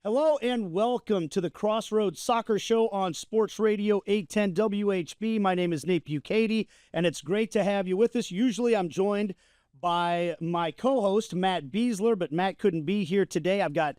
Hello and welcome to the Crossroads Soccer Show on Sports Radio 810 WHB. My name is Nate Bukaty, and it's great to have you with us. Usually I'm joined by my co-host, Matt Beasler, but Matt couldn't be here today. I've got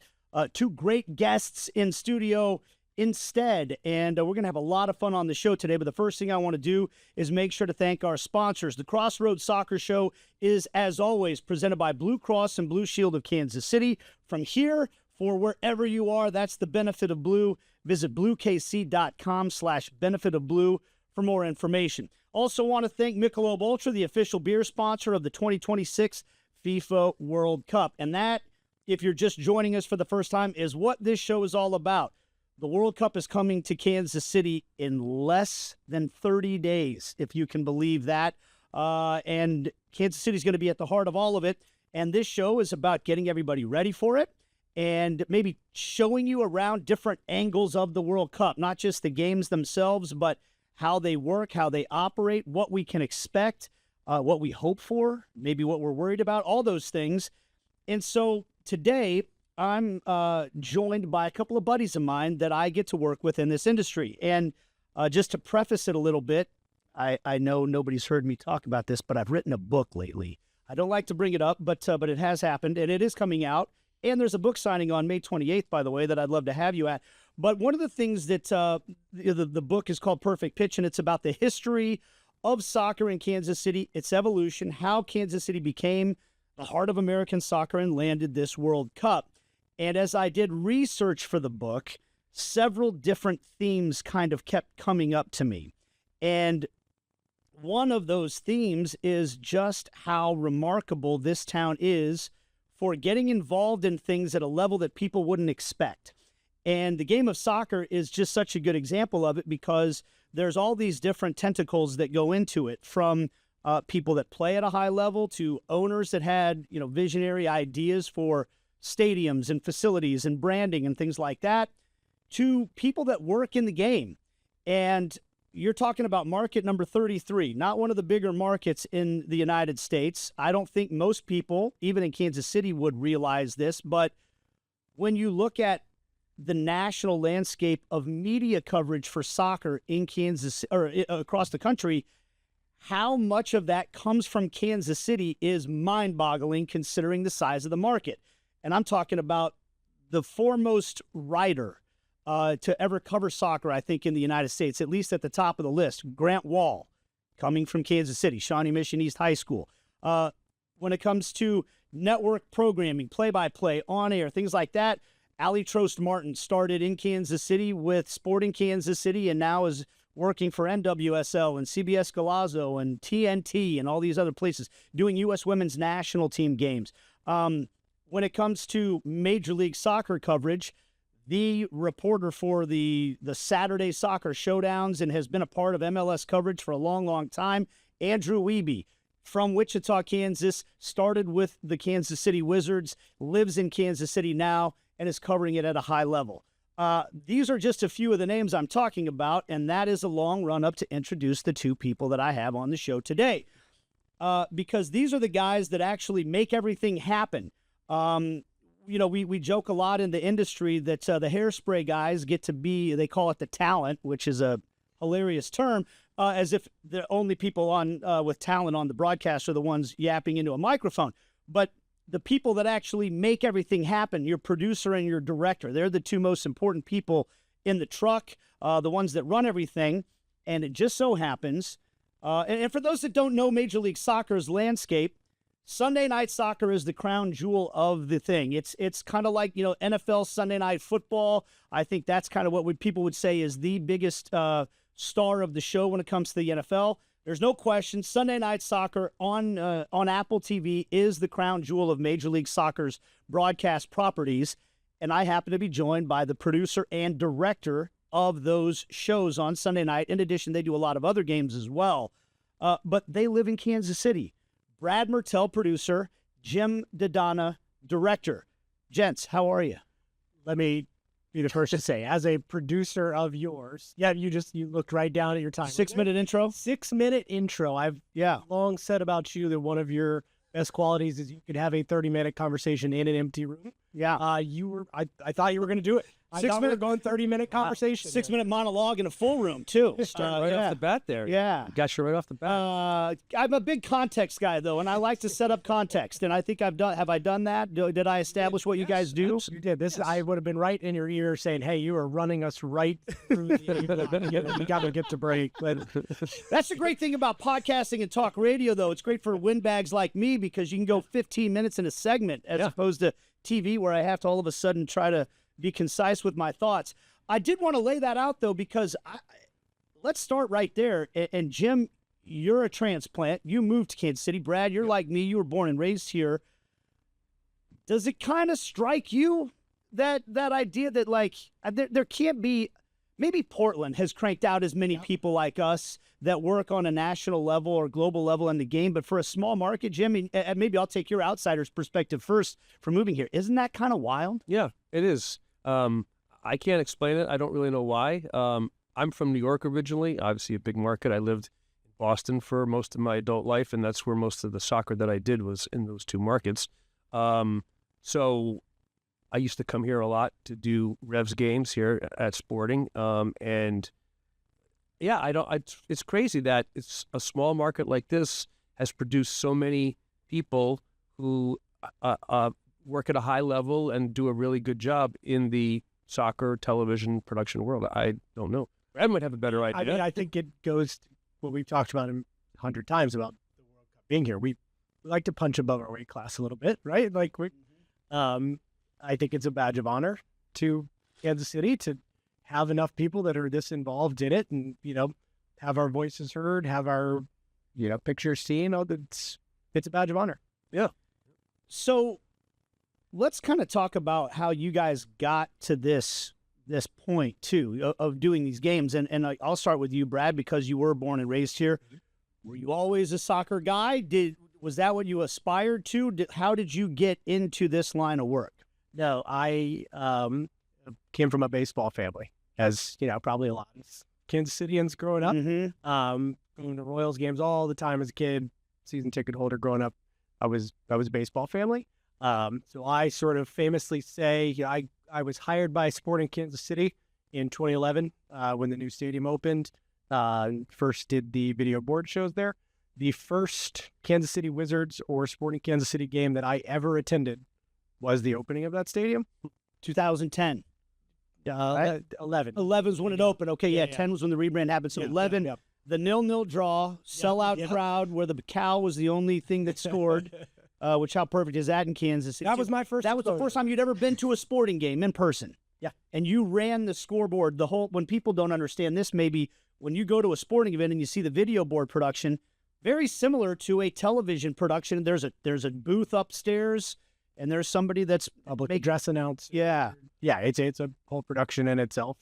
two great guests in studio instead, and we're going to have a lot of fun on the show today. But the first thing I want to do is make sure to thank our sponsors. The Crossroads Soccer Show is, as always, presented by Blue Cross and Blue Shield of Kansas City. From here, for wherever you are, that's the benefit of blue. Visit bluekc.com/benefit of blue for more information. Also want to thank Michelob Ultra, the official beer sponsor of the 2026 FIFA World Cup. And that, if you're just joining us for the first time, is what this show is all about. The World Cup is coming to Kansas City in less than 30 days, if you can believe that. And Kansas City is going to be at the heart of all of it. And this show is about getting everybody ready for it, and maybe showing you around different angles of the World Cup, not just the games themselves, but how they work, how they operate, what we can expect, what we hope for, maybe what we're worried about, all those things. And so today I'm joined by a couple of buddies of mine that I get to work with in this industry. And just to preface it a little bit, I know nobody's heard me talk about this, but I've written a book lately. I don't like to bring it up, but it has happened, and it is coming out. And there's a book signing on May 28th, by the way, that I'd love to have you at. But one of the things that the book is called Perfect Pitch, and it's about the history of soccer in Kansas City, its evolution, how Kansas City became the heart of American soccer and landed this World Cup. And as I did research for the book, several different themes kind of kept coming up to me. And one of those themes is just how remarkable this town is for getting involved in things at a level that people wouldn't expect. And the game of soccer is just such a good example of it, because there's all these different tentacles that go into it, from people that play at a high level to owners that had, visionary ideas for stadiums and facilities and branding and things like that, to people that work in the game. And you're talking about market number 33, not one of the bigger markets in the United States. I don't think most people, even in Kansas City, would realize this, but when you look at the national landscape of media coverage for soccer in Kansas, or across the country, how much of that comes from Kansas City is mind-boggling, considering the size of the market. And I'm talking about the foremost writer to ever cover soccer, I think, in the United States, at least at the top of the list, Grant Wall, coming from Kansas City, Shawnee Mission East High School. When it comes to network programming, play-by-play, on-air, things like that, Ali Trost Martin started in Kansas City with Sporting Kansas City, and now is working for NWSL and CBS Golazo and TNT and all these other places, doing U.S. women's national team games. When it comes to Major League Soccer coverage, the reporter for the Saturday Soccer Showdowns, and has been a part of MLS coverage for a long, long time, Andrew Wiebe, from Wichita, Kansas, started with the Kansas City Wizards, lives in Kansas City now, and is covering it at a high level. These are just a few of the names I'm talking about, and that is a long run up to introduce the two people that I have on the show today, because these are the guys that actually make everything happen. We joke a lot in the industry that the hairspray guys get to be, they call it the talent, which is a hilarious term, as if the only people on with talent on the broadcast are the ones yapping into a microphone. But the people that actually make everything happen, your producer and your director, they're the two most important people in the truck, the ones that run everything. And it just so happens, and for those that don't know Major League Soccer's landscape, Sunday Night Soccer is the crown jewel of the thing. It's kind of like, NFL Sunday Night Football. I think that's kind of what people would say is the biggest star of the show when it comes to the NFL. There's no question Sunday Night Soccer on Apple TV is the crown jewel of Major League Soccer's broadcast properties, and I happen to be joined by the producer and director of those shows on Sunday night. In addition, they do a lot of other games as well, but they live in Kansas City. Brad Mertel, producer, Jim Daddona, director. Gents, how are you? Let me be the first to say, as a producer of yours, you looked right down at your time. 6-minute intro? 6-minute intro. I've long said about you that one of your best qualities is you could have a 30-minute conversation in an empty room. Yeah. You were. I thought you were going to do it. I thought we were going 30-minute conversation. 6-minute monologue in a full room too. Right off the bat there. Yeah. Got you right off the bat. I'm a big context guy though, and I like to set up context. And I think I've done. Have I done that? Did I establish what you guys do? You did. This I would have been right in your ear saying, "Hey, you are running us right through. You got to get to break." But That's the great thing about podcasting and talk radio, though. It's great for windbags like me because you can go 15 minutes in a segment as opposed to TV where I have to all of a sudden try to be concise with my thoughts. I did want to lay that out, though, because let's start right there. And Jim, you're a transplant. You moved to Kansas City. Brad, you're like me. You were born and raised here. Does it kind of strike you that idea that, like, there can't be – maybe Portland has cranked out as many people like us that work on a national level or global level in the game, but for a small market, Jim, and maybe I'll take your outsider's perspective first for moving here. Isn't that kind of wild? Yeah, it is. I can't explain it. I don't really know why. I'm from New York originally, obviously a big market. I lived in Boston for most of my adult life, and that's where most of the soccer that I did was in those two markets. So I used to come here a lot to do Revs games here at Sporting, and yeah, it's crazy that it's a small market like this has produced so many people who work at a high level and do a really good job in the soccer television production world. I don't know. Brad might have a better idea. I mean, I think it goes to what we've talked about 100 times about the World Cup being here. We like to punch above our weight class a little bit, right? Like, I think it's a badge of honor to Kansas City to have enough people that are this involved in it and, have our voices heard, have our, pictures seen. It's a badge of honor. Yeah. So let's kind of talk about how you guys got to this point too of doing these games. And I'll start with you, Brad, because you were born and raised here. Were you always a soccer guy? Was that what you aspired to? How did you get into this line of work? No, I came from a baseball family, as probably a lot of Kansas Cityans growing up. Going to Royals games all the time as a kid, season ticket holder growing up. I was a baseball family. So I sort of famously say, I was hired by Sporting Kansas City in 2011 when the new stadium opened. First did the video board shows there. The first Kansas City Wizards or Sporting Kansas City game that I ever attended was the opening of that stadium. 2010. 11. 11 was when it opened. Okay, yeah, 10 was when the rebrand happened. So 11, the 0-0 draw, sellout crowd where the cow was the only thing that scored, which how perfect is that in Kansas City? That was my first That was the first time you'd ever been to a sporting game in person. Yeah. And you ran the scoreboard. When people don't understand this, maybe when you go to a sporting event and you see the video board production, very similar to a television production. There's a booth upstairs, and there's somebody that's public address announced. Yeah. Yeah, it's a whole production in itself,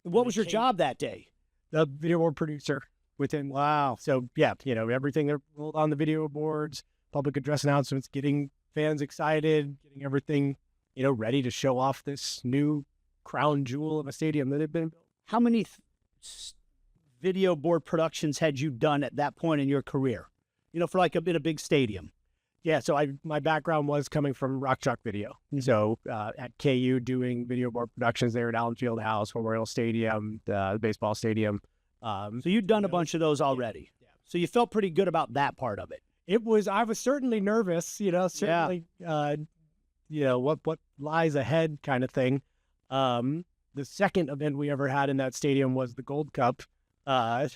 What was your job that day? The video board producer within. Wow. So, yeah, everything that rolled on the video boards, public address announcements, getting fans excited, getting everything, ready to show off this new crown jewel of a stadium that had been built. How many video board productions had you done at that point in your career? For like in a big stadium. Yeah, so my background was coming from Rock Chalk Video. So at KU doing video board productions there at Allen Fieldhouse, Memorial Stadium, the baseball stadium. So you'd done a bunch of those already. Yeah. So you felt pretty good about that part of it. I was certainly nervous, certainly, what lies ahead kind of thing. The second event we ever had in that stadium was the Gold Cup. Wow.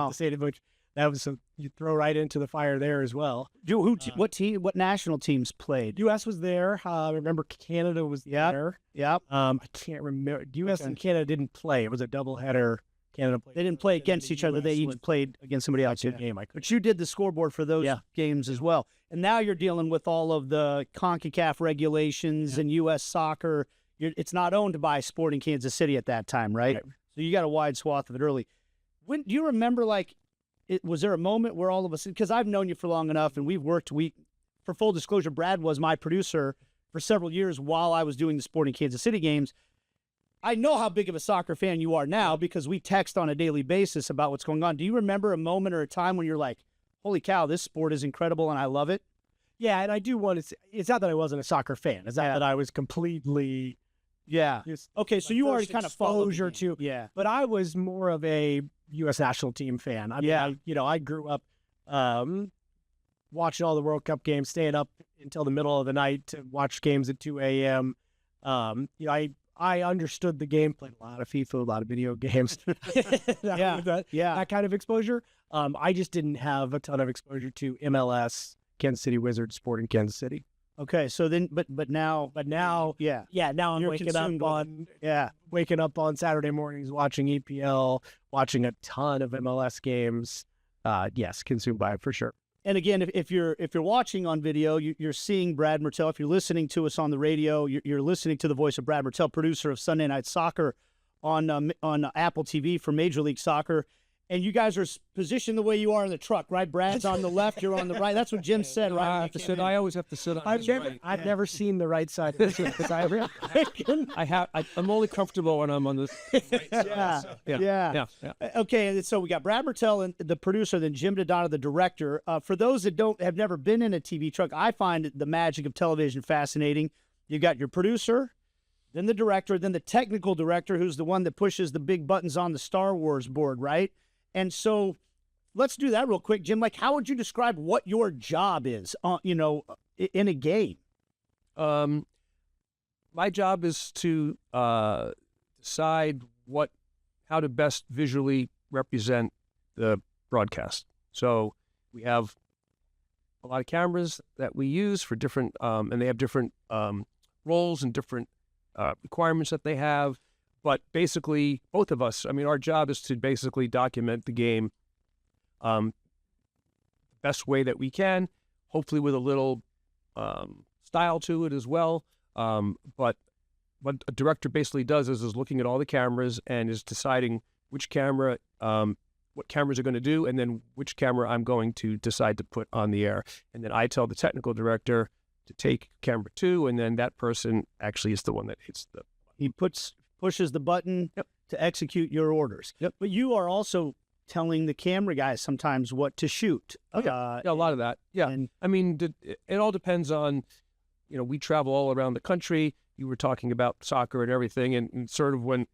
The stadium, which that was you throw right into the fire there as well. What national teams played? U.S. was there. I remember Canada was there. Yep. I can't remember. U.S. and Canada didn't play. It was a doubleheader. Canada played. They didn't play against each other. They each played against somebody else. But you did the scoreboard for those games as well. And now you're dealing with all of the CONCACAF regulations and U.S. soccer. It's not owned by Sporting Kansas City at that time, right? So you got a wide swath of it early. Do you remember, was there a moment where all of us, because I've known you for long enough and we've worked, for full disclosure, Brad was my producer for several years while I was doing the Sporting Kansas City games. I know how big of a soccer fan you are now because we text on a daily basis about what's going on. Do you remember a moment or a time when you're like, holy cow, this sport is incredible and I love it? Yeah, and I do want to say, it's not that I wasn't a soccer fan. It's not that I was completely Okay, so you already kind of followed exposure to but I was more of a U.S. national team fan. I mean, I grew up watching all the World Cup games, staying up until the middle of the night to watch games at 2 a.m. I understood the game, played a lot of FIFA, a lot of video games. That kind of exposure. I just didn't have a ton of exposure to MLS, Kansas City Wizards, Sporting Kansas City. Okay, so then, but now, now I'm waking up on Saturday mornings watching EPL, watching a ton of MLS games. Yes, consumed by it for sure. And again, if you're watching on video, you're seeing Brad Mertel. If you're listening to us on the radio, you're listening to the voice of Brad Mertel, producer of Sunday Night Soccer on Apple TV for Major League Soccer. And you guys are positioned the way you are in the truck, right? Brad's on the left, you're on the right. That's what Jim said, right? I always have to sit on his right. I've never seen the right side of the I'm only comfortable when I'm on the right side. Yeah. Okay, and so we got Brad Mertel, and the producer, then Jim Daddona, the director. For those that have never been in a TV truck, I find the magic of television fascinating. You got your producer, then the director, then the technical director, who's the one that pushes the big buttons on the Star Wars board, right? And so let's do that real quick, Jim. Like, how would you describe what your job is, in a game? My job is to decide how to best visually represent the broadcast. So we have a lot of cameras that we use for different, and they have different roles and different requirements that they have. But basically, both of us, our job is to basically document the game the best way that we can, hopefully with a little style to it as well. But what a director basically does is looking at all the cameras and is deciding which camera, what cameras are going to do, and then which camera I'm going to decide to put on the air. And then I tell the technical director to take camera 2, and then that person actually is the one that hits the... He pushes the button to execute your orders. But you are also telling the camera guys sometimes what to shoot. A lot of that. Yeah. And, it all depends on, we travel all around the country. You were talking about soccer and everything. And sort of when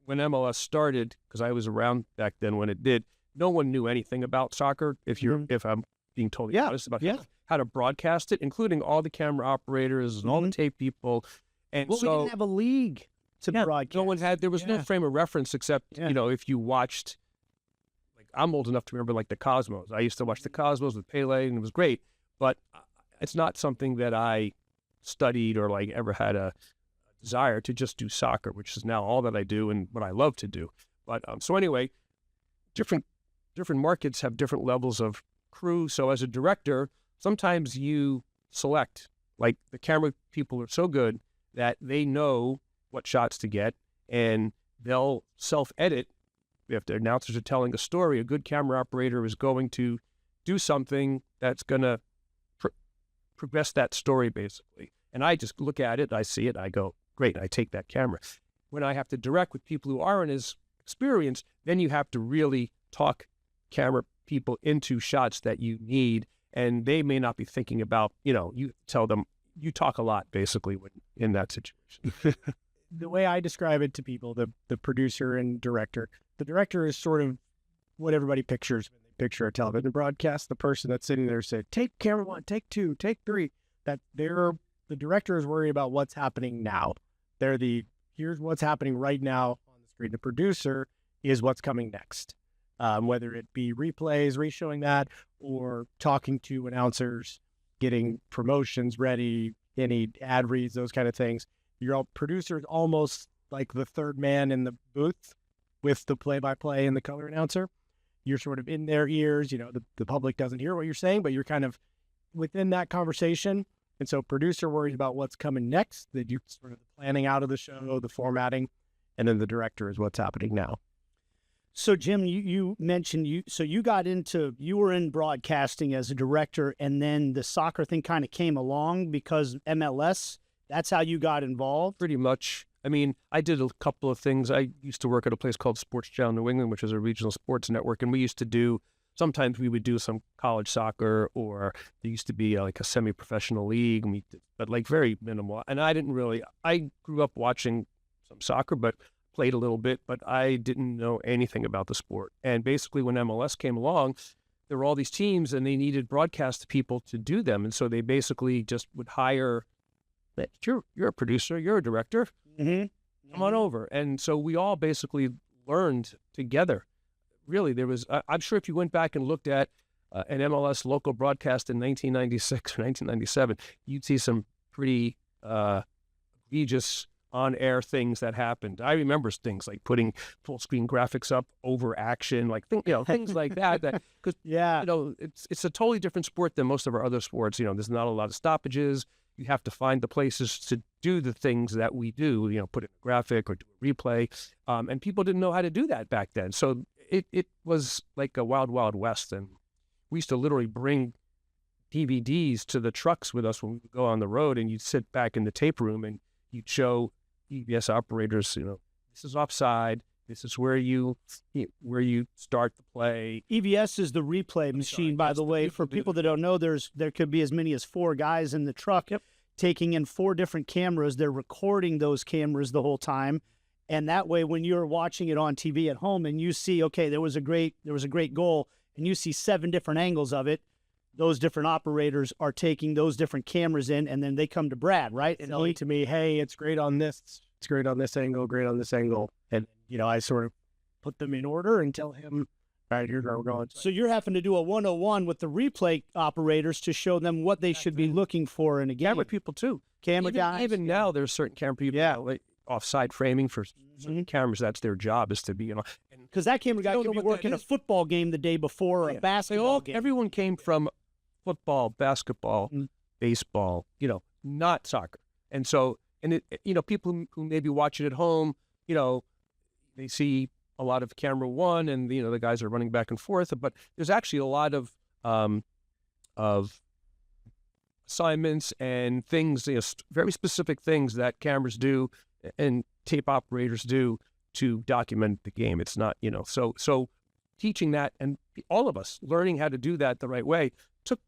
MLS started, because I was around back then when it did, no one knew anything about soccer, if I'm being totally honest about how to broadcast it, including all the camera operators and all the tape people. And we didn't have a league to broadcast. No one had. There was no frame of reference except if you watched. Like, I'm old enough to remember the Cosmos. I used to watch the Cosmos with Pele, and it was great. But it's not something that I studied or ever had a desire to just do soccer, which is now all that I do and what I love to do. But so anyway, different markets have different levels of crew. So as a director, sometimes you select, the camera people are so good that they know what shots to get, and they'll self-edit. If the announcers are telling a story, a good camera operator is going to do something that's going to progress that story, basically. And I just look at it, I see it, I go, great, I take that camera. When I have to direct with people who aren't as experienced, then you have to really talk camera people into shots that you need, and they may not be thinking about, you tell them, you talk a lot, basically, when in that situation. The way I describe it to people, the producer and director, the director is sort of what everybody pictures when they picture a television broadcast. The person that's sitting there said, take camera 1, take 2, take 3. That the director is worried about what's happening now. Here's what's happening right now on the screen. The producer is what's coming next. Whether it be replays, re-showing that, or talking to announcers, getting promotions ready, any ad reads, those kind of things. Your producer is almost like the third man in the booth with the play-by-play and the color announcer. You're sort of in their ears. The public doesn't hear what you're saying, but you're kind of within that conversation. And so producer worries about what's coming next, that you're sort of the planning out of the show, the formatting, and then the director is what's happening now. So, Jim, you mentioned you were in broadcasting as a director, and then the soccer thing kind of came along because MLS, that's how you got involved? Pretty much. I did a couple of things. I used to work at a place called Sports Channel New England, which is a regional sports network, and we used to do sometimes we would do some college soccer, or there used to be like a semi-professional league, but like very minimal. And I grew up watching some soccer, but played a little bit, but I didn't know anything about the sport. And basically when MLS came along, there were all these teams and they needed broadcast people to do them. And so they basically just would hire, you're a producer, you're a director, come on over. And so we all basically learned together. Really, I'm sure if you went back and looked at an MLS local broadcast in 1996 or 1997, you'd see some pretty egregious on-air things that happened. I remember things like putting full-screen graphics up over action, like things like that. Because it's a totally different sport than most of our other sports. There's not a lot of stoppages. You have to find the places to do the things that we do. Put in a graphic or do a replay, and people didn't know how to do that back then. So it was like a wild, wild west, and we used to literally bring DVDs to the trucks with us when we would go on the road, and you'd sit back in the tape room and you'd show EBS operators, this is offside. This is where you start the play. EBS is the replay machine, by the way. For people that don't know, there could be as many as 4 guys in the truck taking in 4 different cameras. They're recording those cameras the whole time. And that way, when you're watching it on TV at home and you see, okay, there was a great goal, and you see 7 different angles of it, those different operators are taking those different cameras in, and then they come to Brad, right? And telling to me, hey, it's great on this. It's great on this angle, great on this angle. And, I sort of put them in order and tell him, all right, here's where we're going. So you're having to do a 101 with the replay operators to show them what they should be looking for in a game. Camera people, too. Camera guys. Even now, there's certain camera people, like offside framing for certain cameras. That's their job, is to be, Because that camera guy could be working a football game the day before or a basketball game. Everyone came from football, basketball, baseball, not soccer. And so, people who maybe watch it at home, they see a lot of camera one and, the guys are running back and forth, but there's actually a lot of assignments and things, very specific things that cameras do and tape operators do to document the game. It's not, so teaching that and all of us learning how to do that the right way took,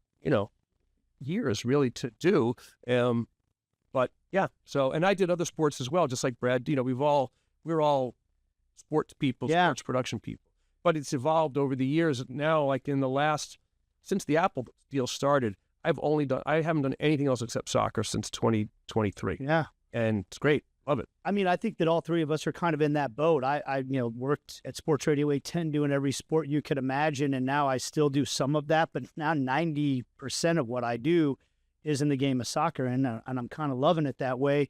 years really to do. But yeah, so, and I did other sports as well, just like Brad, we're all sports people, sports production people, but it's evolved over the years. Now, like since the Apple deal started, I haven't done anything else except soccer since 2023. Yeah. And it's great. Love it. I mean, I think that all 3 of us are kind of in that boat. I worked at Sports Radio 810 doing every sport you could imagine, and now I still do some of that, but now 90% of what I do is in the game of soccer, and I'm kind of loving it that way.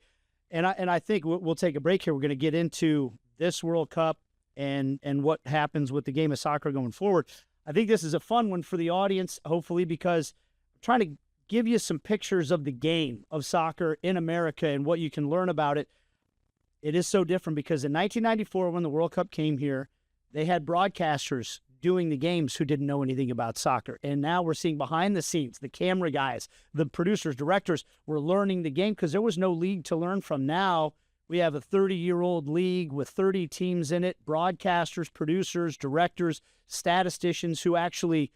And I think we'll take a break here. We're going to get into this World Cup and what happens with the game of soccer going forward. I think this is a fun one for the audience, hopefully, because I'm trying to give you some pictures of the game of soccer in America and what you can learn about it. It is so different because in 1994, when the World Cup came here, they had broadcasters doing the games who didn't know anything about soccer. And now we're seeing behind the scenes, the camera guys, the producers, directors were learning the game because there was no league to learn from. Now we have a 30-year-old league with 30 teams in it, broadcasters, producers, directors, statisticians who actually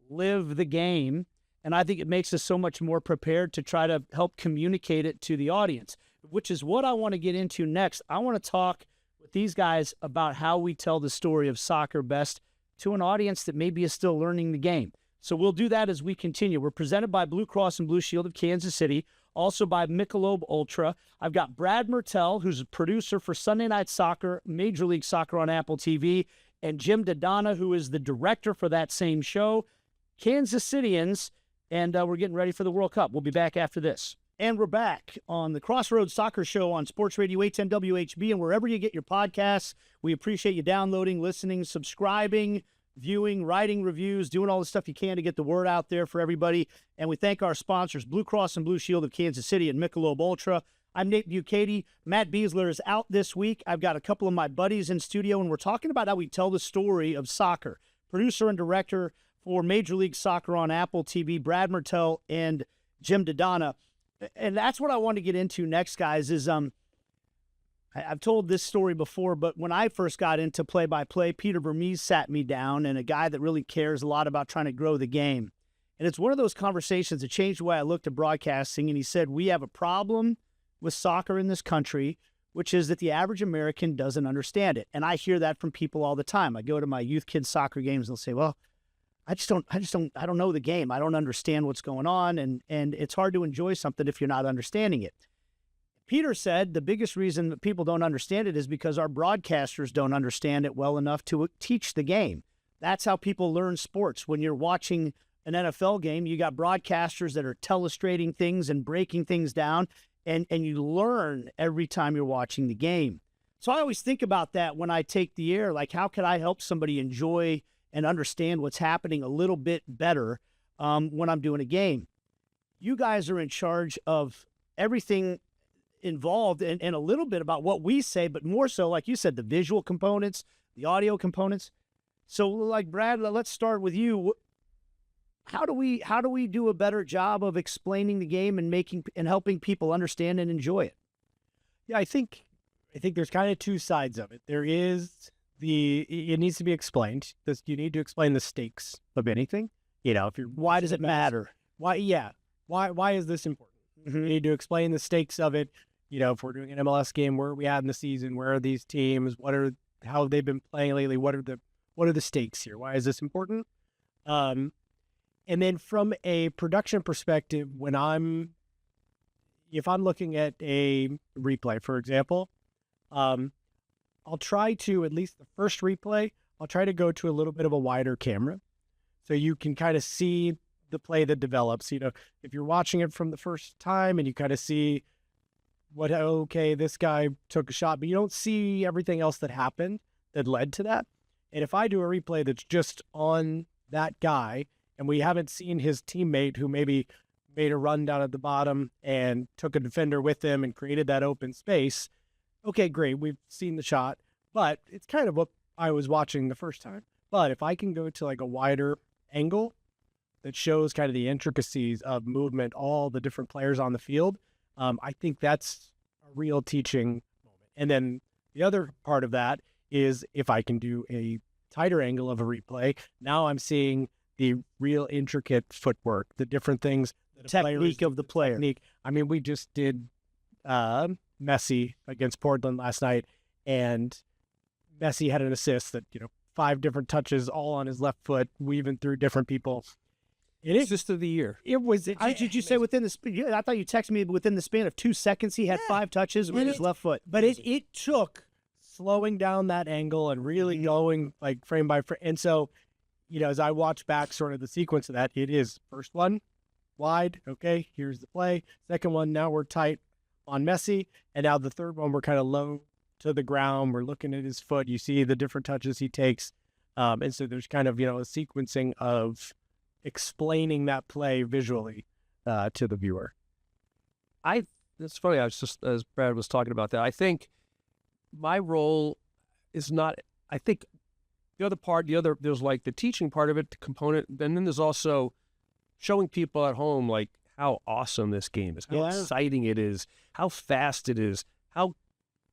live the game. And I think it makes us so much more prepared to try to help communicate it to the audience, which is what I want to get into next. I want to talk with these guys about how we tell the story of soccer best to an audience that maybe is still learning the game. So we'll do that as we continue. We're presented by Blue Cross and Blue Shield of Kansas City, also by Michelob Ultra. I've got Brad Mertel, who's a producer for Sunday Night Soccer, Major League Soccer on Apple TV, and Jim Daddona, who is the director for that same show, Kansas Cityans, and we're getting ready for the World Cup. We'll be back after this. And we're back on the Crossroads Soccer Show on Sports Radio 810 WHB and wherever you get your podcasts. We appreciate you downloading, listening, subscribing, viewing, writing reviews, doing all the stuff you can to get the word out there for everybody. And we thank our sponsors, Blue Cross and Blue Shield of Kansas City and Michelob Ultra. I'm Nate Bukaty. Matt Beasler is out this week. I've got a couple of my buddies in studio, and we're talking about how we tell the story of soccer. Producer and director for Major League Soccer on Apple TV, Brad Mertel and Jim Daddona. And that's what I want to get into next, guys, is I I've told this story before, but when I first got into play-by-play, Peter Vermees sat me down, and a guy that really cares a lot about trying to grow the game. And it's one of those conversations that changed the way I looked at broadcasting. And he said, we have a problem with soccer in this country, which is that the average American doesn't understand it. And I hear that from people all the time. I go to my youth kids soccer games and they'll say, well, I don't know the game. I don't understand what's going on. And it's hard to enjoy something if you're not understanding it. Peter said the biggest reason that people don't understand it is because our broadcasters don't understand it well enough to teach the game. That's how people learn sports. When you're watching an NFL game, you got broadcasters that are telestrating things and breaking things down, and you learn every time you're watching the game. So I always think about that when I take the air, like how could I help somebody enjoy and understand what's happening a little bit better when I'm doing a game. You guys are in charge of everything involved and a little bit about what we say, but more so, like you said, the visual components, the audio components. So like Brad, let's start with you. How do we do a better job of explaining the game and helping people understand and enjoy it? Yeah, I think there's kind of two sides of it. There is it needs to be explained. You need to explain the stakes of anything. You know, why does it matter? Why is this important? Mm-hmm. You need to explain the stakes of it. You know, if we're doing an MLS game, where are we at in the season? Where are these teams? How have they been playing lately? What are the stakes here? Why is this important? And then from a production perspective, if I'm looking at a replay, for example, I'll try to, at least the first replay, I'll try to go to a little bit of a wider camera so you can kind of see the play that develops. You know, if you're watching it from the first time and you kind of see this guy took a shot, but you don't see everything else that happened that led to that. And if I do a replay that's just on that guy and we haven't seen his teammate who maybe made a run down at the bottom and took a defender with him and created that open space, okay, great, we've seen the shot, but it's kind of what I was watching the first time. But if I can go to like a wider angle that shows kind of the intricacies of movement, all the different players on the field, I think that's a real teaching moment. And then the other part of that is if I can do a tighter angle of a replay, now I'm seeing the real intricate footwork, the different things. Technique of the player. Technique. I mean, we just did Messi against Portland last night, and Messi had an assist that, 5 different touches all on his left foot, weaving through different people. Assist of the year. It was. Did you say within the span? I thought you texted me within the span of 2 seconds he had 5 touches with his left foot. But it took slowing down that angle and really going like frame by frame. And so, as I watch back sort of the sequence of that, it is first one wide. Okay, here's the play. Second one, now we're tight on Messi. And now the third one, we're kind of low to the ground. We're looking at his foot. You see the different touches he takes. And so there's kind of, a sequencing of explaining that play visually to the viewer. It's funny. I was just, as Brad was talking about that, I think my role is not, I think the other part, there's like the teaching part of it, the component, and then there's also showing people at home like how awesome this game is, how exciting it is, how fast it is, how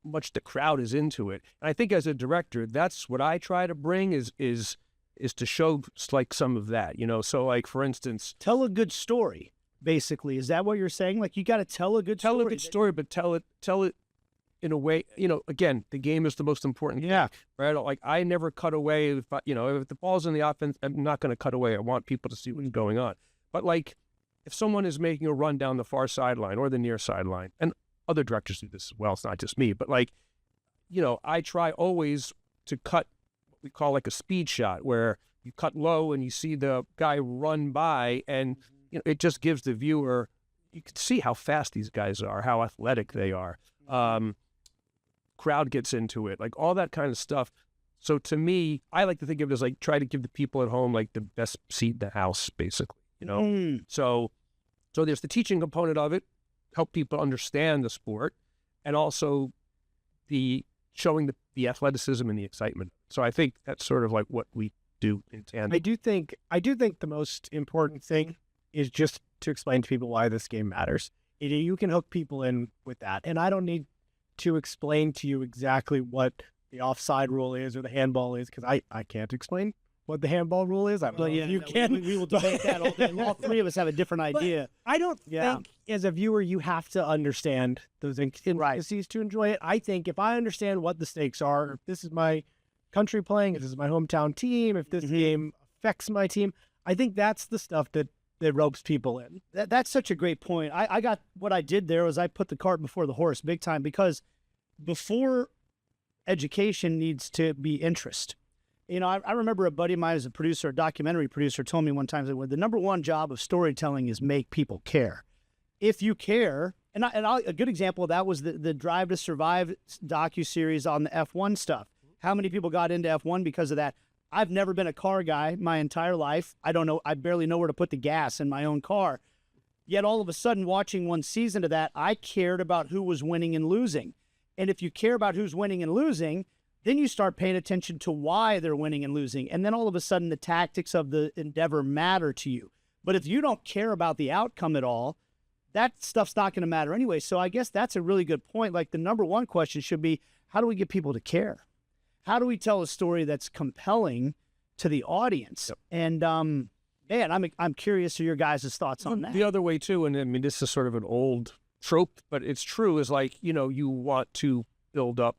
much the crowd is into it. And I think as a director, that's what I try to bring is to show like some of that, So like, for instance, tell a good story. Basically, is that what you're saying? Like, you got to tell a good story. Tell a good story, but tell it in a way. Again, the game is the most important thing, right? I never cut away. If the ball's in the offense, I'm not going to cut away. I want people to see what's going on. But like, if someone is making a run down the far sideline or the near sideline, and other directors do this as well, it's not just me, but like, I try always to cut what we call like a speed shot, where you cut low and you see the guy run by, and it just gives the viewer, you can see how fast these guys are, how athletic they are. Crowd gets into it, like all that kind of stuff. So to me, I like to think of it as like try to give the people at home like the best seat in the house, basically. So there's the teaching component of it, help people understand the sport, and also the showing the athleticism and the excitement. So I think that's sort of like what we do in tandem. I do think the most important thing is just to explain to people why this game matters. You can hook people in with that, and I don't need to explain to you exactly what the offside rule is or the handball is, because I can't explain what the handball rule is. I don't know if you can. We will debate that all day. All three of us have a different idea. I don't think as a viewer you have to understand those intricacies to enjoy it. I think if I understand what the stakes are, if this is my country playing, if this is my hometown team, if this game affects my team, I think that's the stuff that ropes people in. That's such a great point. I got what I did there was I put the cart before the horse big time, because before education needs to be interest. You know, I remember a buddy of mine as a producer, a documentary producer, told me one time that the number one job of storytelling is make people care. If you care, a good example of that was the Drive to Survive docuseries on the F1 stuff. How many people got into F1 because of that? I've never been a car guy my entire life. I barely know where to put the gas in my own car. Yet all of a sudden, watching one season of that, I cared about who was winning and losing. And if you care about who's winning and losing, then you start paying attention to why they're winning and losing. And then all of a sudden, the tactics of the endeavor matter to you. But if you don't care about the outcome at all, that stuff's not going to matter anyway. So I guess that's a really good point. Like, the number one question should be, how do we get people to care? How do we tell a story that's compelling to the audience? Yep. And man, I'm curious of your guys' thoughts on that. The other way too, and I mean, this is sort of an old trope, but it's true, is like, you know, you want to build up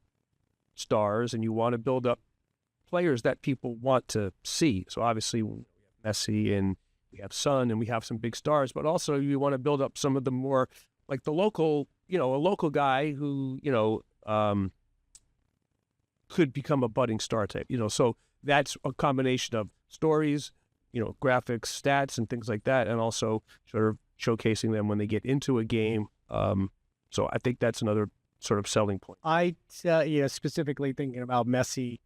stars and you want to build up players that people want to see. So obviously we have Messi and we have Son and we have some big stars, but also you want to build up some of the more like the local, you know, a local guy who, you know, could become a budding star type, you know. So that's a combination of stories, you know, graphics, stats, and things like that, and also sort of showcasing them when they get into a game. So I think that's another sort of selling point. Specifically thinking about Messi,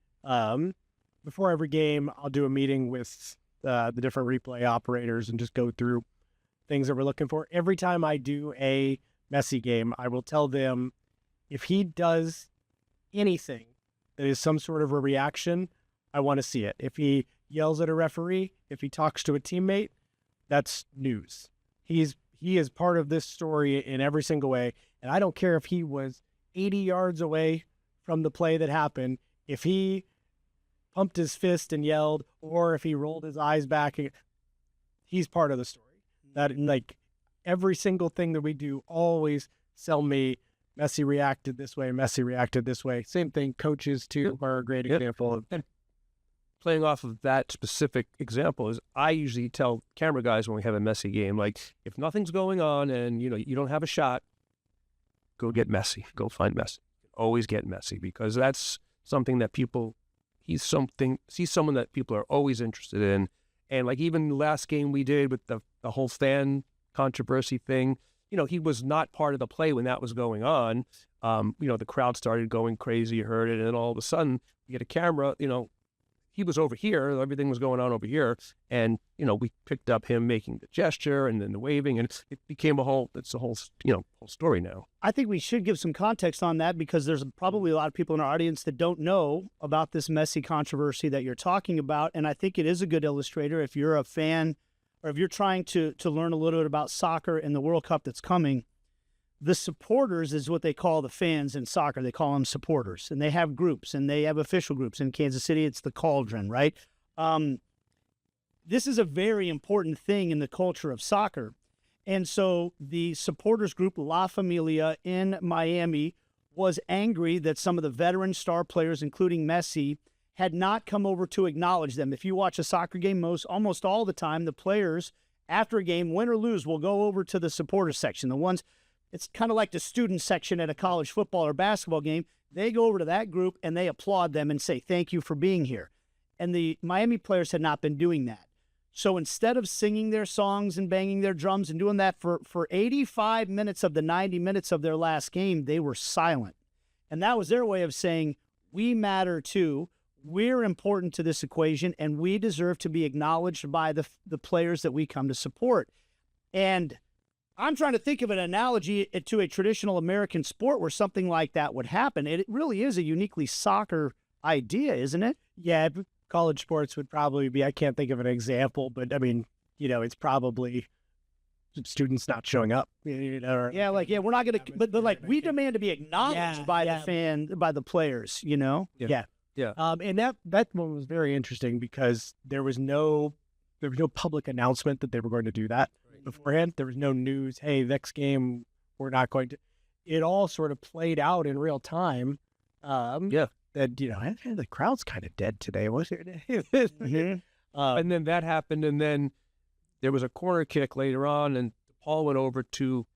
before every game, I'll do a meeting with the different replay operators and just go through things that we're looking for. Every time I do a Messi game, I will tell them if he does anything that is some sort of a reaction, I want to see it. If he yells at a referee, if he talks to a teammate, that's news. He is part of this story in every single way. And I don't care if he was 80 yards away from the play that happened. If he pumped his fist and yelled, or if he rolled his eyes back, he's part of the story. That, like, every single thing that we do always sell me, Messi reacted this way, Messi reacted this way. Same thing, coaches too are a great example. And playing off of that specific example is I usually tell camera guys when we have a Messi game, like, if nothing's going on and, you know, you don't have a shot, go get Messi. Go find Messi. Always get Messi, because that's something that he's someone that people are always interested in. And like even the last game we did with the whole fan controversy thing, you know, he was not part of the play when that was going on. You know, the crowd started going crazy, you heard it, and then all of a sudden you get a camera, you know, he was over here, everything was going on over here, and, you know, we picked up him making the gesture and then the waving, and it became it's a whole, you know, whole story now. I think we should give some context on that, because there's probably a lot of people in our audience that don't know about this Messi controversy that you're talking about, and I think it is a good illustrator if you're a fan or if you're trying to learn a little bit about soccer and the World Cup that's coming. The supporters is what they call the fans in soccer. They call them supporters, and they have groups, and they have official groups. In Kansas City, it's the Cauldron, right? This is a very important thing in the culture of soccer. And so the supporters group, La Familia in Miami, was angry that some of the veteran star players, including Messi, had not come over to acknowledge them. If you watch a soccer game, almost all the time, the players, after a game, win or lose, will go over to the supporters section. The ones, it's kind of like the student section at a college football or basketball game. They go over to that group and they applaud them and say, thank you for being here. And the Miami players had not been doing that. So instead of singing their songs and banging their drums and doing that for 85 minutes of the 90 minutes of their last game, they were silent. And that was their way of saying, we matter too. We're important to this equation, and we deserve to be acknowledged by the players that we come to support. And I'm trying to think of an analogy to a traditional American sport where something like that would happen. It really is a uniquely soccer idea, isn't it? Yeah, college sports would probably be, I can't think of an example, but I mean, you know, it's probably students not showing up. You know, or, we're not gonna, but they're like, we demand to be acknowledged by the players, you know. Yeah. And that one was very interesting because there was no public announcement that they were going to do that beforehand. There was no news. Hey, next game we're not going to. It all sort of played out in real time. That the crowd's kind of dead today. Was it? And then that happened, and then there was a corner kick later on, and Paul went over to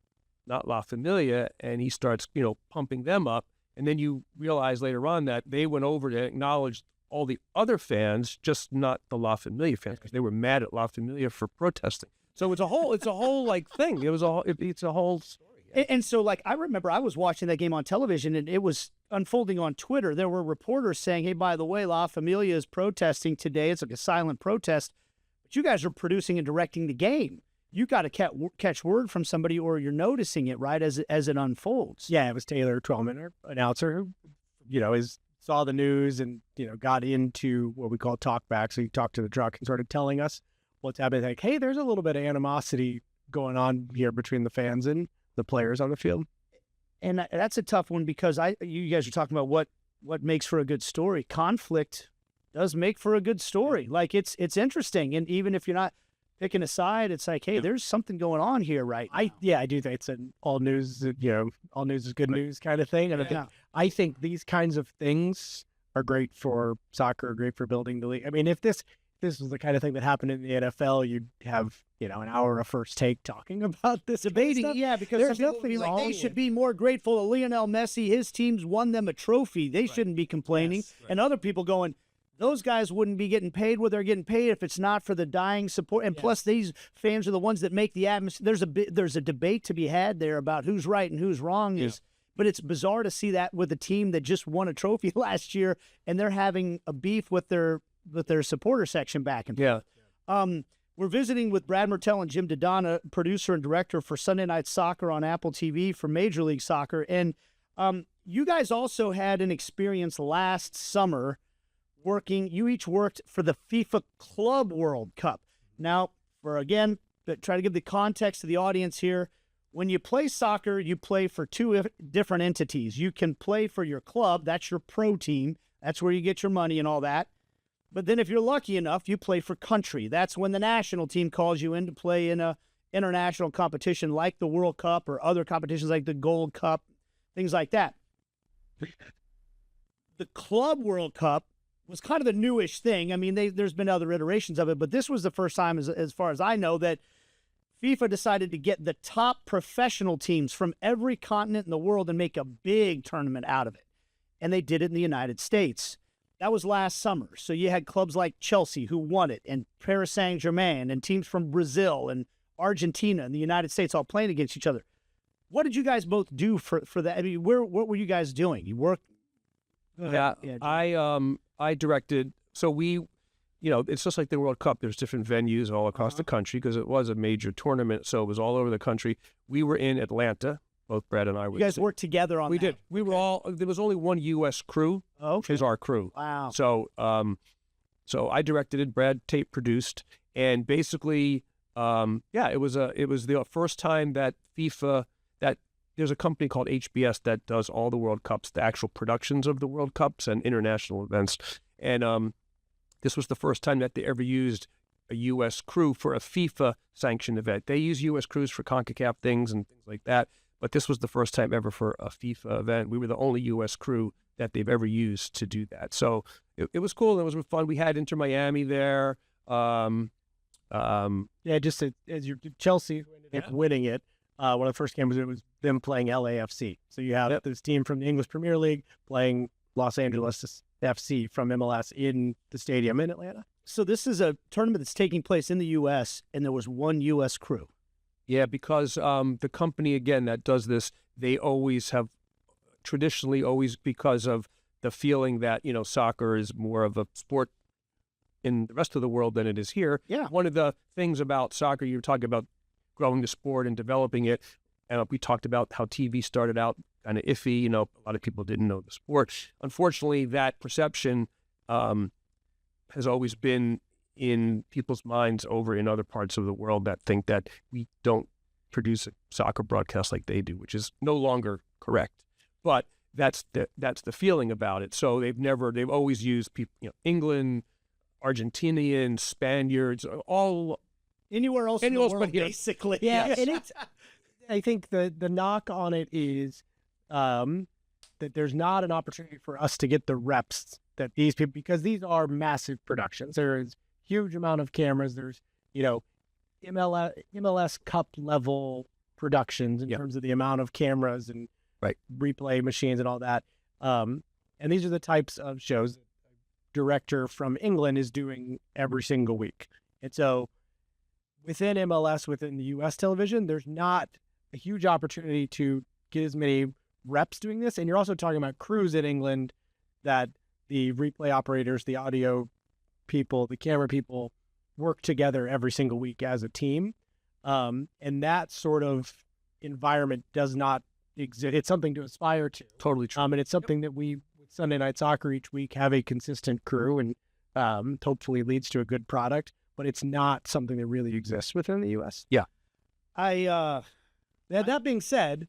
not La Familia, and he starts, pumping them up. And then you realize later on that they went over to acknowledge all the other fans, just not the La Familia fans, because they were mad at La Familia for protesting. So it's a whole like thing. It's a whole story. And so, like, I remember I was watching that game on television, and it was unfolding on Twitter. There were reporters saying, hey, by the way, La Familia is protesting today. It's like a silent protest. But you guys are producing and directing the game. You got to catch word from somebody, or you're noticing it, right, as it unfolds. Yeah, it was Taylor Twellman, our announcer, who, saw the news and, got into what we call talkback. So he talked to the truck and started telling us what's happening. Like, hey, there's a little bit of animosity going on here between the fans and the players on the field. And that's a tough one because you guys are talking about what makes for a good story. Conflict does make for a good story. Like, it's interesting. And even if you're not picking a side, it's like, hey, there's something going on here right now. I do think it's an all news, all news is good news kind of thing. And I think these kinds of things are great for soccer, great for building the league. I mean, if this was the kind of thing that happened in the NFL, you'd have, an hour of First Take talking about this. Debating, because there's some people be like, they should be more grateful to Lionel Messi. His team's won them a trophy. They shouldn't be complaining. Yes, right. And other people going, those guys wouldn't be getting paid what they're getting paid if it's not for the dying support. And plus, these fans are the ones that make the atmosphere. There's a debate to be had there about who's right and who's wrong. But it's bizarre to see that with a team that just won a trophy last year, and they're having a beef with their supporter section back and forth. We're visiting with Brad Mertel and Jim Daddona, producer and director for Sunday Night Soccer on Apple TV for Major League Soccer. And you guys also had an experience last summer you each worked for the FIFA Club World Cup. Now, try to give the context to the audience here. When you play soccer, you play for two different entities. You can play for your club. That's your pro team. That's where you get your money and all that. But then if you're lucky enough, you play for country. That's when the national team calls you in to play in a international competition like the World Cup or other competitions like the Gold Cup, things like that. The Club World Cup was kind of the newish thing. I mean, there's been other iterations of it, but this was the first time, as far as I know, that FIFA decided to get the top professional teams from every continent in the world and make a big tournament out of it. And they did it in the United States. That was last summer. So you had clubs like Chelsea who won it, and Paris Saint-Germain, and teams from Brazil and Argentina and the United States all playing against each other. What did you guys both do for that? I mean, what were you guys doing? You worked? I directed. So we, it's just like the World Cup. There's different venues all across the country because it was a major tournament. So it was all over the country. We were in Atlanta. Both Brad and I were. You guys worked together on that? We did. We were all. There was only one U.S. crew. Which is our crew. Wow. So, so I directed it. Brad tape produced, and basically, it was the first time that FIFA there's a company called HBS that does all the World Cups, the actual productions of the World Cups and international events. And this was the first time that they ever used a U.S. crew for a FIFA-sanctioned event. They use U.S. crews for CONCACAF things and things like that, but this was the first time ever for a FIFA event. We were the only U.S. crew that they've ever used to do that. So it was cool. It was fun. We had Inter Miami there. Just as Chelsea who ended up winning it. One of the first games it was them playing LAFC. So you have this team from the English Premier League playing Los Angeles FC from MLS in the stadium in Atlanta. So this is a tournament that's taking place in the U.S., and there was one U.S. crew. Yeah, because the company, again, that does this, they always have traditionally always, because of the feeling that, soccer is more of a sport in the rest of the world than it is here. Yeah. One of the things about soccer, you were talking about growing the sport and developing it. And we talked about how TV started out kind of iffy. A lot of people didn't know the sport. Unfortunately, that perception has always been in people's minds over in other parts of the world that think that we don't produce a soccer broadcast like they do, which is no longer correct. But that's the feeling about it. So they've always used people, England, Argentinians, Spaniards, all anywhere else in the world, but here. basically. Yeah, and I think the knock on it is that there's not an opportunity for us to get the reps that these people, because these are massive productions. There is huge amount of cameras. There's, MLS Cup level productions in terms of the amount of cameras and replay machines and all that. And these are the types of shows that a director from England is doing every single week. And so within MLS, within the US television, there's not a huge opportunity to get as many reps doing this. And you're also talking about crews in England that the replay operators, the audio people, the camera people work together every single week as a team. And that sort of environment does not exist. It's something to aspire to. Totally true. And it's something that we, with Sunday Night Soccer each week, have a consistent crew and hopefully leads to a good product. But it's not something that really exists within the U.S. Yeah. That being said,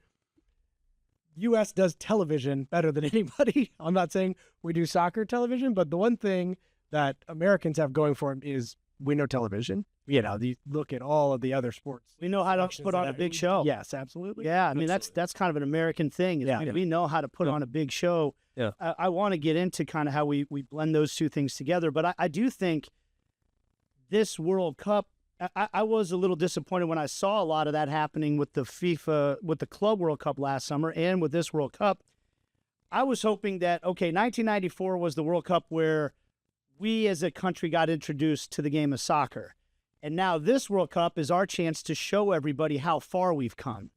U.S. does television better than anybody. I'm not saying we do soccer television, but the one thing that Americans have going for them is we know television. You look at all of the other sports. We know how to put on a big show. Yes, absolutely. Yeah, I mean, that's kind of an American thing. We know how to put on a big show. Yeah. I want to get into kind of how we blend those two things together, but I do think this World Cup, I was a little disappointed when I saw a lot of that happening with the Club World Cup last summer and with this World Cup. I was hoping that, 1994 was the World Cup where we as a country got introduced to the game of soccer. And now this World Cup is our chance to show everybody how far we've come.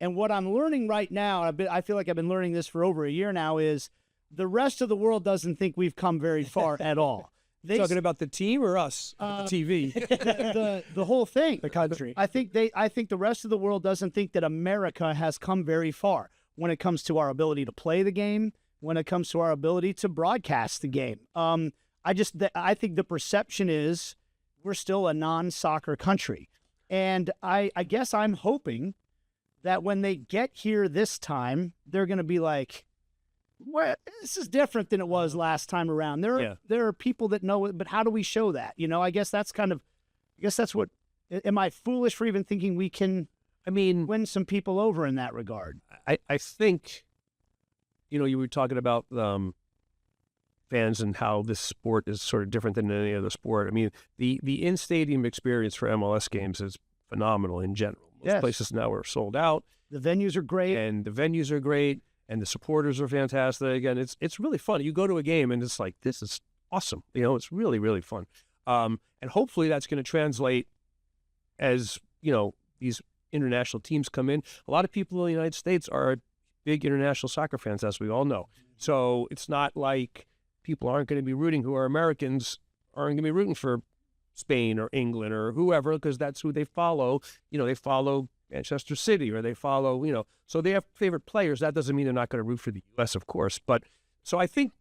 And what I'm learning right now, I feel like I've been learning this for over a year now, is the rest of the world doesn't think we've come very far at all. Talking about the team or us? The TV. the whole thing. The country. I think the rest of the world doesn't think that America has come very far when it comes to our ability to play the game, when it comes to our ability to broadcast the game. I think the perception is we're still a non-soccer country. And I guess I'm hoping that when they get here this time, they're going to be like, well, this is different than it was last time around. There are people that know it, but how do we show that? I guess that's what, am I foolish for even thinking we can, win some people over in that regard? I think, you were talking about fans and how this sport is sort of different than any other sport. I mean, the in-stadium experience for MLS games is phenomenal in general. Most places now are sold out. The venues are great. And the venues are great. And the supporters are fantastic. And it's really fun. You go to a game and it's like, this is awesome. It's really, really fun. And hopefully that's going to translate as, these international teams come in. A lot of people in the United States are big international soccer fans, as we all know. So it's not like people aren't going to be rooting, who are Americans, aren't going to be rooting for Spain or England or whoever, because that's who they follow. They follow Manchester City, or they follow, so they have favorite players. That doesn't mean they're not going to root for the U.S., of course. But so I think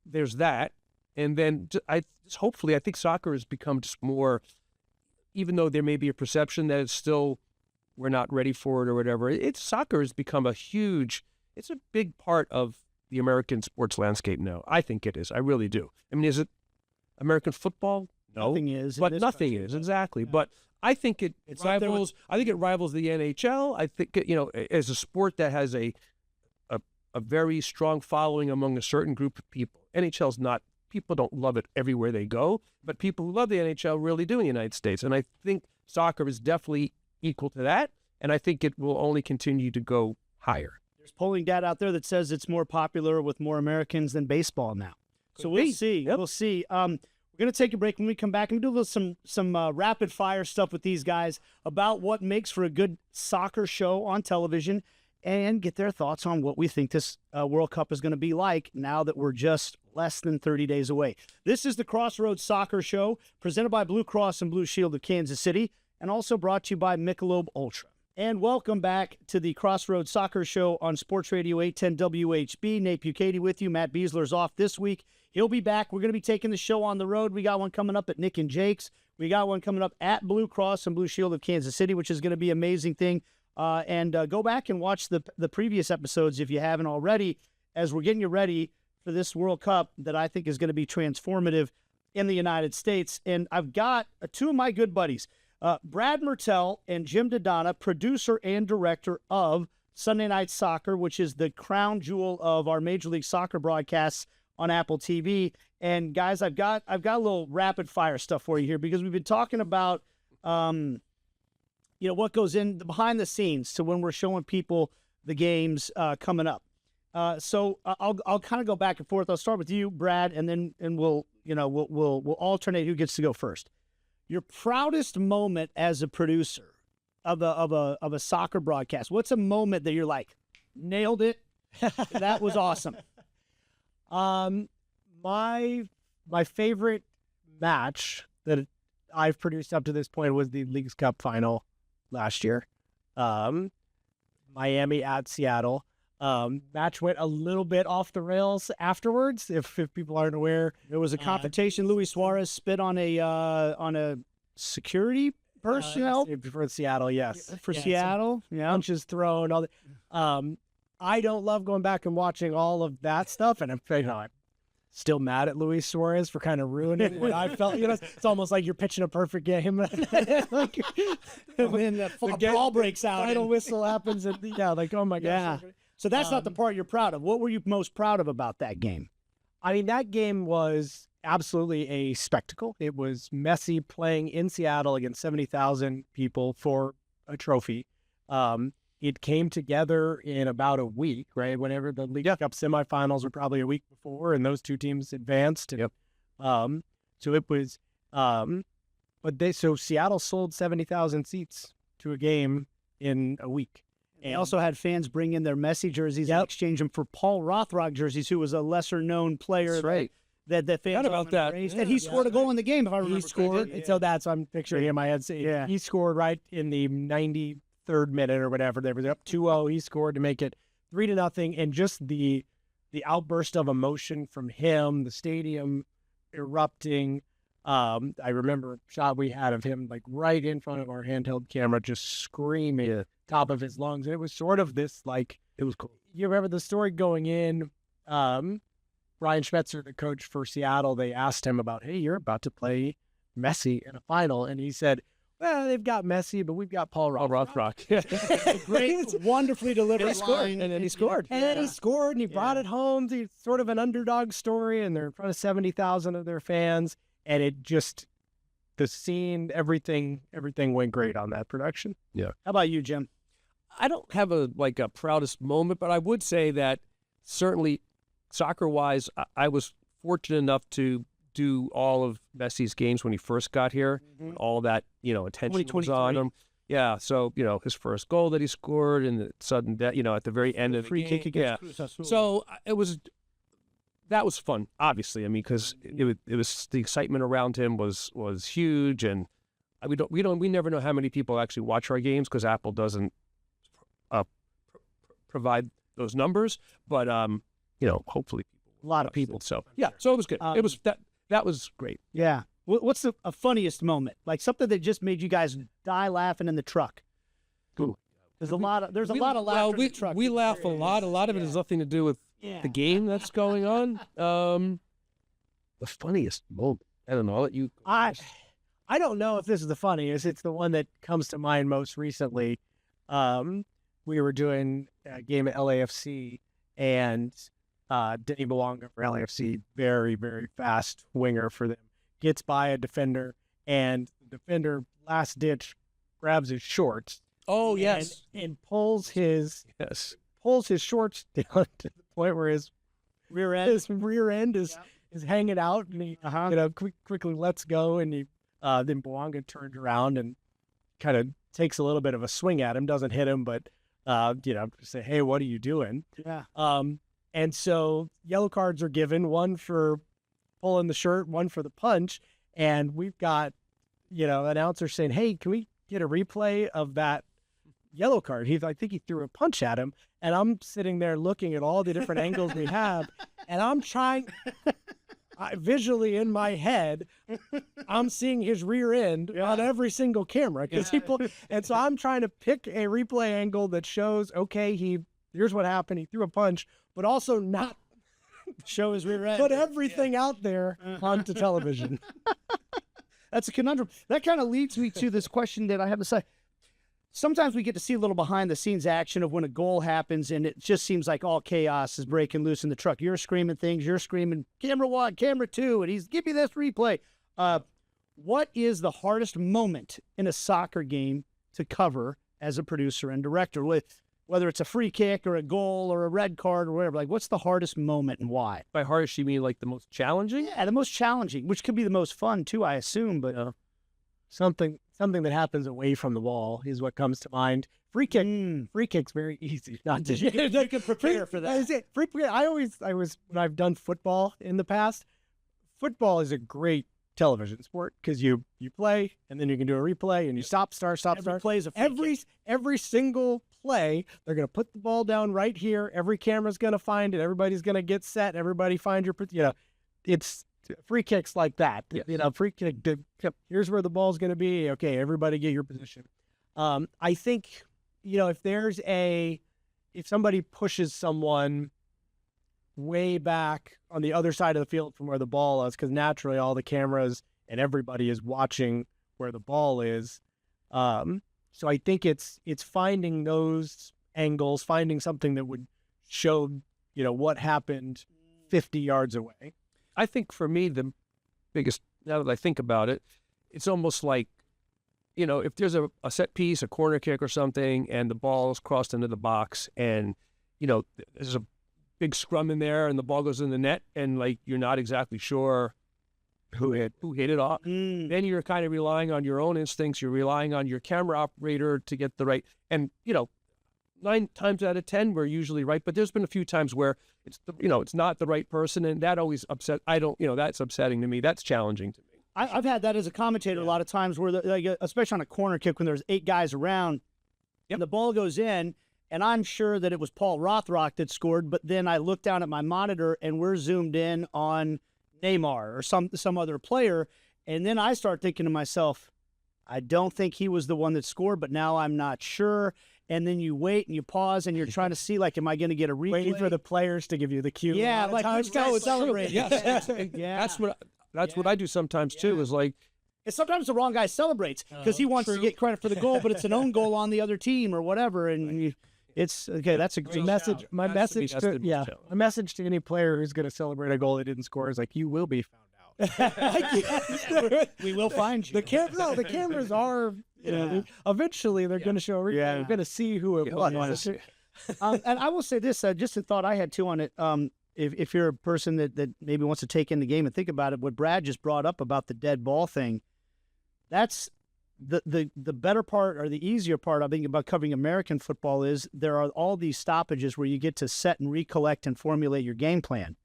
there's that. And then hopefully I think soccer has become just more, even though there may be a perception that it's still, we're not ready for it or whatever, soccer has become it's a big part of the American sports landscape now. I think it is. I really do. Is it American football? No. Nothing is. But nothing is, exactly. Yeah. But I think it rivals the NHL. I think as a sport that has a very strong following among a certain group of people. NHL's not, people don't love it everywhere they go, but people who love the NHL really do in the United States. And I think soccer is definitely equal to that, and I think it will only continue to go higher. There's polling data out there that says it's more popular with more Americans than baseball now. So we'll see. Yep. We'll see. We're going to take a break. When we come back, I'm going to do some rapid fire stuff with these guys about what makes for a good soccer show on television and get their thoughts on what we think this World Cup is going to be like now that we're just less than 30 days away. This is the Crossroads Soccer Show, presented by Blue Cross and Blue Shield of Kansas City, and also brought to you by Michelob Ultra. And welcome back to the Crossroads Soccer Show on Sports Radio 810 WHB. Nate Bukaty with you. Matt Beasler's off this week. He'll be back. We're going to be taking the show on the road. We got one coming up at Nick and Jake's. We got one coming up at Blue Cross and Blue Shield of Kansas City, which is going to be an amazing thing. And go back and watch the previous episodes if you haven't already, as we're getting you ready for this World Cup that I think is going to be transformative in the United States. And I've got two of my good buddies, Brad Mertel and Jim Daddona, producer and director of Sunday Night Soccer, which is the crown jewel of our Major League Soccer broadcasts on Apple TV. And guys, I've got a little rapid fire stuff for you here, because we've been talking about what goes in behind the scenes to when we're showing people the games coming up. So I'll kind of go back and forth. I'll start with you, Brad, and we'll alternate who gets to go first. Your proudest moment as a producer of a soccer broadcast. What's a moment that you're like, nailed it? That was awesome. My favorite match that I've produced up to this point was the Leagues Cup final last year. Miami at Seattle. Match went a little bit off the rails afterwards. If people aren't aware, there was a confrontation. Luis Suarez spit on a security personnel for Seattle. Yes, for Seattle. Yeah, punches thrown. All that. I don't love going back and watching all of that stuff, and I'm still mad at Luis Suarez for kind of ruining what I felt. It's almost like you're pitching a perfect game. Like, and then the ball breaks out. Final whistle happens, and oh my gosh. Yeah. So that's not the part you're proud of. What were you most proud of about that game? I mean, that game was absolutely a spectacle. It was Messi playing in Seattle against 70,000 people for a trophy. It came together in about a week, right? Whenever the League Cup semifinals were probably a week before, and those two teams advanced. And, so it was, so Seattle sold 70,000 seats to a game in a week. They also had fans bring in their Messi jerseys and exchange them for Paul Rothrock jerseys, who was a lesser-known player. That's right. That fans about that. And he scored a goal in the game, if I remember. He scored. Correctly. So that's, I'm picturing him. I had said he scored right in the 93rd minute or whatever. They were up 2-0. He scored to make it 3-0, and just the outburst of emotion from him, the stadium erupting. I remember a shot we had of him like right in front of our handheld camera, just screaming top of his lungs. And it was sort of this, like, it was cool. You remember the story going in, Brian Schmetzer, the coach for Seattle, they asked him about, hey, you're about to play Messi in a final. And he said, well, they've got Messi, but we've got Paul Rothrock. Great, wonderfully delivered line. And then he scored. And then he scored, and he brought it home. It's sort of an underdog story, and they're in front of 70,000 of their fans. And it just, the scene, everything went great on that production. Yeah. How about you, Jim? I don't have a proudest moment, but I would say that certainly soccer-wise, I was fortunate enough to do all of Messi's games when he first got here. All that, attention was on him. Yeah, so, his first goal that he scored and the sudden death, at the very end of the free game. kick against Cruz Azul. So that was fun, obviously. I mean, because it was the excitement around him was huge, and we never know how many people actually watch our games because Apple doesn't provide those numbers, but hopefully a lot of people. So so it was good. It was that was great. Yeah. What's the funniest moment? Like something that just made you guys die laughing in the truck? Ooh. There's a lot of laughter in the truck. We laugh a lot. A lot of it has nothing to do with the game that's going on. The funniest moment. I don't know. I'll let you. I don't know if this is the funniest. It's the one that comes to mind most recently. We were doing a game at LAFC, and Denny Belonga for LAFC, very, very fast winger for them, gets by a defender, and the defender, last ditch, grabs his shorts. Oh, yes. And pulls his shorts down to the point where his rear end is hanging out, and he quickly lets go, and he then Belonga turns around and kind of takes a little bit of a swing at him, doesn't hit him, but say, hey, what are you doing? Yeah. And so yellow cards are given, one for pulling the shirt, one for the punch, and we've got announcer saying, hey, can we get a replay of that yellow card? I think he threw a punch at him, and I'm sitting there looking at all the different angles we have, and I'm trying visually in my head, I'm seeing his rear end on every single camera and so I'm trying to pick a replay angle that shows, okay, here's what happened. He threw a punch, but also not show his rear end. put everything out there onto television. That's a conundrum. That kind of leads me to this question that I have to say. Sometimes we get to see a little behind-the-scenes action of when a goal happens, and it just seems like all chaos is breaking loose in the truck. You're screaming things. You're screaming, camera 1, camera 2, and he's, give me this replay. What is the hardest moment in a soccer game to cover as a producer and director? Whether it's a free kick or a goal or a red card or whatever, like what's the hardest moment and why? By hardest, you mean like the most challenging? Yeah, the most challenging, which could be the most fun too, I assume. But something that happens away from the ball is what comes to mind. Free kick's very easy. Not to you can prepare for that. I always when I've done football in the past, football is a great television sport because you play and then you can do a replay and you stop, start. Every single play, they're going to put the ball down right here. Every camera's going to find it. Everybody's going to get set. Everybody find your, it's free kicks like that. Yes. Free kick. Here's where the ball's going to be. Okay, everybody get your position. I think, if somebody pushes someone way back on the other side of the field from where the ball is, because naturally all the cameras and everybody is watching where the ball is. So I think it's finding those angles, finding something that would show, what happened 50 yards away. I think for me, the biggest, now that I think about it, it's almost like, if there's a set piece, a corner kick or something, and the ball's crossed into the box and, there's a big scrum in there and the ball goes in the net and like, you're not exactly sure who hit it off. Then you're kind of relying on your own instincts. You're relying on your camera operator to get the right. And 9 times out of 10 we're usually right. But there's been a few times where it's it's not the right person, and that always upset. That's upsetting to me. That's challenging to me. I've had that as a commentator a lot of times where, especially on a corner kick when there's 8 guys around, and the ball goes in, and I'm sure that it was Paul Rothrock that scored. But then I look down at my monitor and we're zoomed in on Neymar or some other player, and then I start thinking to myself, I don't think he was the one that scored, but now I'm not sure. And then you wait and you pause and you're trying to see, like, am I going to get a replay? Waiting for the players to give you the cue. Yeah, like which guy was celebrating? Yes, Yeah, that's what I do sometimes too. Is like, and sometimes the wrong guy celebrates because he wants to get credit for the goal, but it's an own goal on the other team or whatever, and it's okay. That's a great message. My message to any player who's going to celebrate a goal they didn't score is like, you will be found out. We will find you. The cameras are. Eventually they're going to show. Yeah. You're going to see who it was. And I will say this, just a thought I had too on it. If you're a person that maybe wants to take in the game and think about it, what Brad just brought up about the dead ball thing, that's the better part or the easier part, I think, about covering American football is there are all these stoppages where you get to set and recollect and formulate your game plan.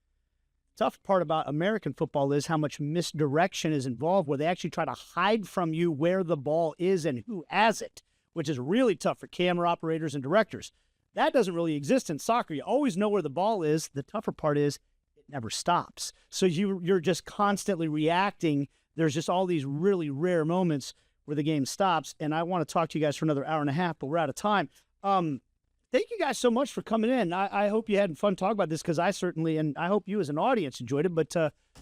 Tough part about American football is how much misdirection is involved, where they actually try to hide from you where the ball is and who has it, which is really tough for camera operators and directors. That doesn't really exist in soccer. You always know where the ball is. The tougher part is it never stops. So you're just constantly reacting. There's just all these really rare moments where the game stops. And I want to talk to you guys for another hour and a half, but we're out of time. Thank you guys so much for coming in. I hope you had fun talking about this, because I certainly, and I hope you as an audience enjoyed it. But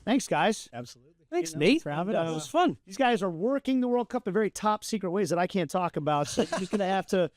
thanks, guys. Absolutely. Thanks, Nate, for having us. us. It was fun. These guys are working the World Cup in very top secret ways that I can't talk about. So you're just going to have to,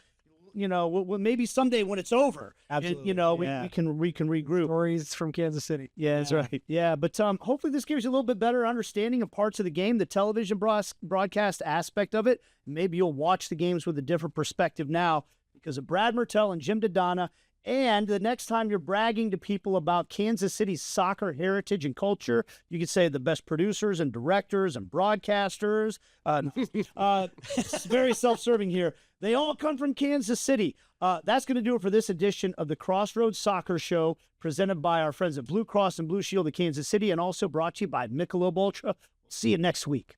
maybe someday when it's over, Absolutely. we can regroup. Stories from Kansas City. Yeah, that's right. Yeah, but hopefully this gives you a little bit better understanding of parts of the game, the television broadcast aspect of it. Maybe you'll watch the games with a different perspective now because of Brad Mertel and Jim Daddona. And the next time you're bragging to people about Kansas City's soccer heritage and culture, you could say the best producers and directors and broadcasters. It's very self-serving here. They all come from Kansas City. That's going to do it for this edition of the Crossroads Soccer Show, presented by our friends at Blue Cross and Blue Shield of Kansas City, and also brought to you by Michelob Ultra. See you next week.